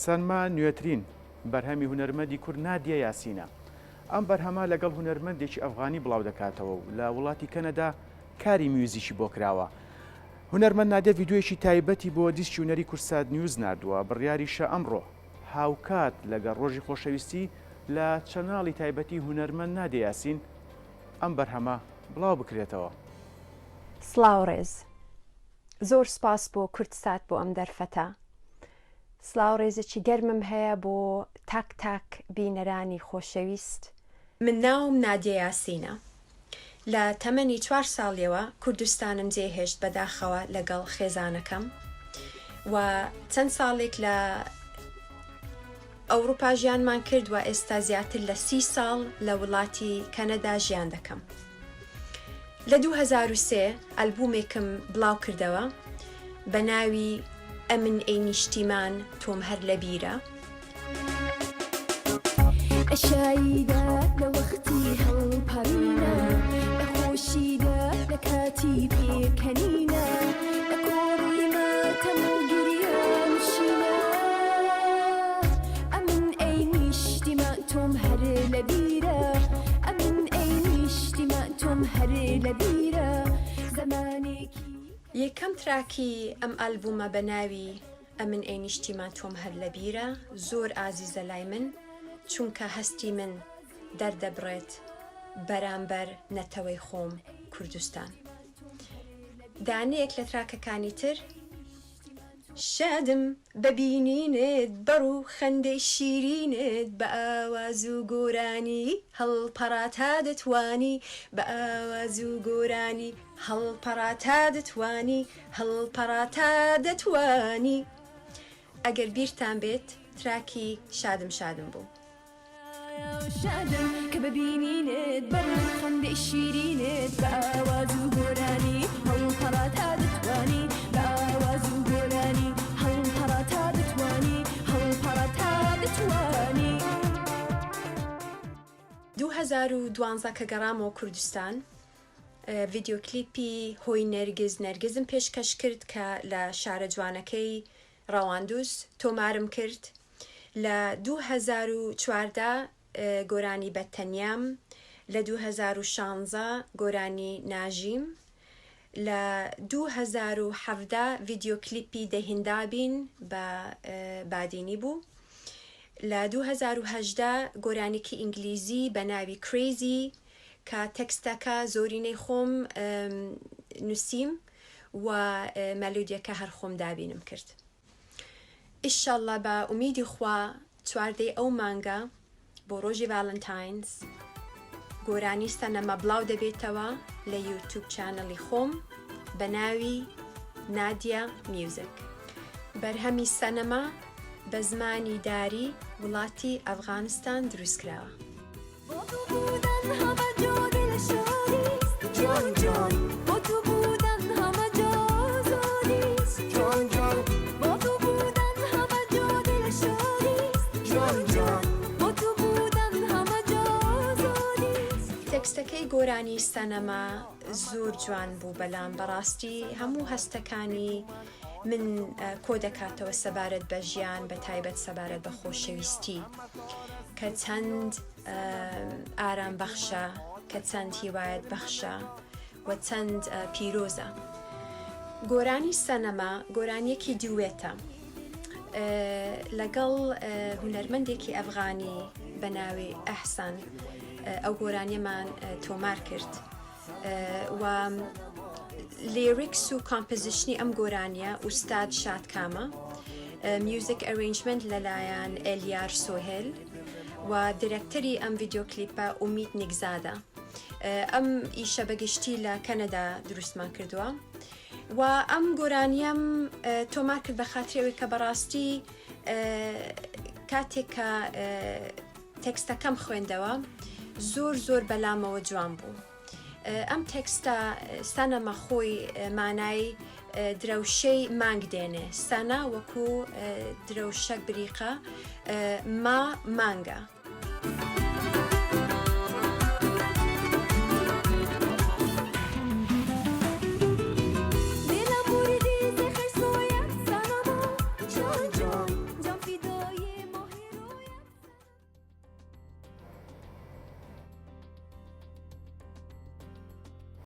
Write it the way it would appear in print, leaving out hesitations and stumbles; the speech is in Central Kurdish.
سەنما نوێترین بەرهەمی هونەرمەندی کورد نادیە یاسینە. ئەم بەرهەمە لەگەڵ هونەرمەندێکی ئەفغانی بڵاو دەکاتەوە و لە وڵاتی کەنەدا کاری میوزیشی بۆ کراوە. هونەرمەند نادیە ڤیدیۆیەکی تایبەتی بۆ دیسکی هونەری کورسات نیوز نردووە. بڕیاریشە ئەمڕۆ هاوکات لەگەڵ ڕۆژی خۆشەویستی لە چەناڵی تایبەتی هونەرمەند نادیە یاسین ئەم بەرهەمە بڵاو بکرێتەوە. سڵاو ڕێز، زۆر سپاس بۆ کورتسات بۆ ئەم دەرفەتە. سڵاو ڕێزێکی گەرمم هەیە بۆ تاک تاک بینەرانی خۆشەویست. من ناوم نادیە یاسینە. لە تەمەنی 4 ساڵیەوە کوردستانم جێهێشت بەداخەوە لەگەڵ خێزانەکەم و چەند ساڵێک لە ئەوروپا ژیانمان کرد و ئێستا زیاتر لە 30 ساڵ لە وڵاتی کەنەدا ژیان دەکەم. لە 2003 ئەلبومێکم بڵاو کردەوە بە ناوی ئەمن ئەی نیشتیمان تۆم هەر لە بیرە. ئەشاییدا لە وەختی هەڵپەڕینە، لە خۆشیدا لە کاتی پێکەنینە، لە کۆڕی ماتەم و گریانشینە، ئەمن ئەی نیشتیمان تۆم هەر لە بیرە، ئەمن ئەی نیشتیمان تۆم هەر لە بیرە زەمانێکی. یەکەم تراکی ئەم ئەلبومە بە ناوی ئەمن ئەی نیشتیمان تۆم هەر لە بیرە زۆر ئازیزە لای من، چونکە هەستی من دەردەبڕێت بەرامبەر نەتەوەی خۆم کوردستان. دانەیەک لە تراکەکانی تر: شادم ببینینت بەڕ و خەندەی شیرینت، بە ئاواز و گۆرانی هەڵپەڕا تا دەتوانی، بە ئاواز و گۆرانی هەڵپەڕا تا دەتوانی، هەڵپەڕا تا دەتوانی. ئەگەر بیرتان بێت تراکی شادم شادم بوو. شادم کە ببینینت بەڕ و خەندەی شیرینت، بە ئاواز و گۆرانی هەڵپەڕا تا دەتوانی، بە ئاواز و گۆرانی هەڵپەڕا تا دەتوانی، هەڵپەڕا تا دەتوانی. 2012 کە گەڕامەوە کوردستان، ڤیدیۆ کلیپی هۆی نەرگزم پێشکەش کرد کە لە شارە جوانەکەی ڕەواندوس تۆمارم کرد. لە 2014 گۆرانی بەتەنیام، لە 2016 گۆرانی ناژیم، لە 2017 ڤیدیۆ کلیپی دەهیندابین بە بادینی بوو، لە 2018 گۆرانێکی ئینگلیزی بە ناوی کریزی کە تەکستەکە زۆرینەی خۆم نووسیم و مەلۆدیەکە هەر خۆم دابینم کرد. ئیشەڵڵا بە ئومیدی خوا چواردەی ئەو مانگە بۆ ڕۆژی ڤالنتاینز گۆرانی سەنەمە بڵاو دەبێتەوە لە یوتیوب چانەڵی خۆم بە ناوی نادیە میوزیک. بەرهەمی سەنەمە بە زمانی داری وڵاتی ئەفغانستان دروستکراوە. تەکستەکەی گۆرانی سەنەمە زۆر جوان بوو، بەلام بەڕاستی هەموو هەستەکانی من کۆ دەکاتەوە سەبارەت بە ژیان، بە تایبەت سەبارەت بە خۆشەویستی کە چەند ئارام بەخشە، کە چەند هیوایەت بەخشە و چەند پیرۆزە. گۆرانی سەنەمە گۆرانیەکی دوێتە لەگەڵ هونەرمەندێکی ئەفغانی بە ناوی ئەحسان. ئەو گۆرانیەمان تۆمار کرد و لیریکس و کۆمپۆزیشنی ئەم گۆرانیە ئوستاد شادکامە، میوزیک ئەرێنجمنت لەلایەن ئێلیار سۆهێل و دیرەکتەری ئەم ڤیدیۆ کلیپە ئومید نیگزادە. ئەم ئیشە بەگشتی لە کەنەدا دروستمان کردووە و ئەم گۆرانیەم تۆمار کرد بە خاترەوەی کە بەڕاستی کاتێک کە تەکستەکەم خوێندەوە زۆر بەلامەوە جوان بوو. ئەم تەکستە سەنەمە خۆی مانای درەوشەی مانگ دێنێ. سەنە وەکو درەوشەک بریقە، ما مانگە.